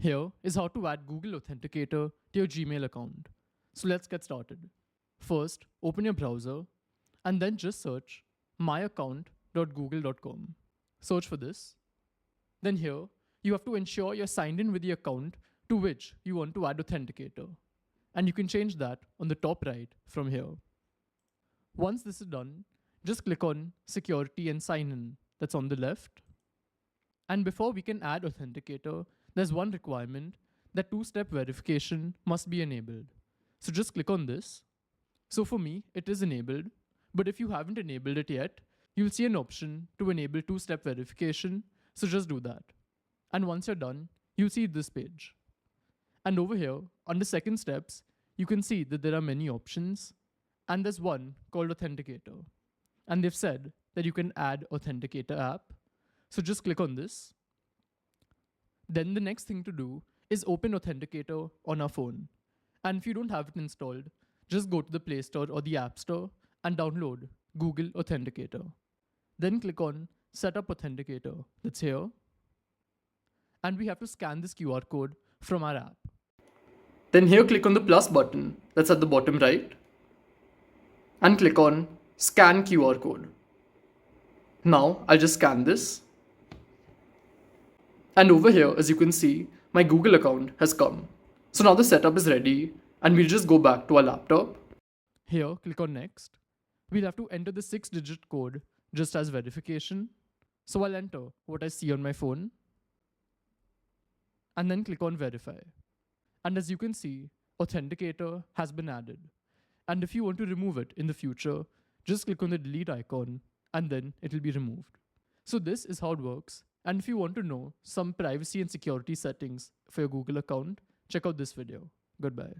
Here is how to add Google Authenticator to your Gmail account. So let's get started. First, open your browser and then just search myaccount.google.com. Search for this. Then here, you have to ensure you're signed in with the account to which you want to add Authenticator. And you can change that on the top right from here. Once this is done, just click on Security and Sign In, that's on the left. And before we can add Authenticator, there's one requirement that two-step verification must be enabled. So just click on this. So for me, it is enabled, but if you haven't enabled it yet, you'll see an option to enable two-step verification, so just do that. And once you're done, you'll see this page. And over here, under second steps, you can see that there are many options, and there's one called Authenticator. And they've said that you can add Authenticator app. So just click on this. Then the next thing to do is open Authenticator on our phone. And if you don't have it installed, just go to the Play Store or the App Store and download Google Authenticator. Then click on Setup Authenticator, that's here. And we have to scan this QR code from our app. Then here click on the plus button that's at the bottom right and click on Scan QR code. Now I'll just scan this. And over here, as you can see, my Google account has come. So now the setup is ready and we'll just go back to our laptop. Here, click on Next. We'll have to enter the 6-digit code just as verification. So I'll enter what I see on my phone and then click on Verify. And as you can see, Authenticator has been added. And if you want to remove it in the future, just click on the delete icon and then it'll be removed. So this is how it works. And if you want to know some privacy and security settings for your Google account, check out this video. Goodbye.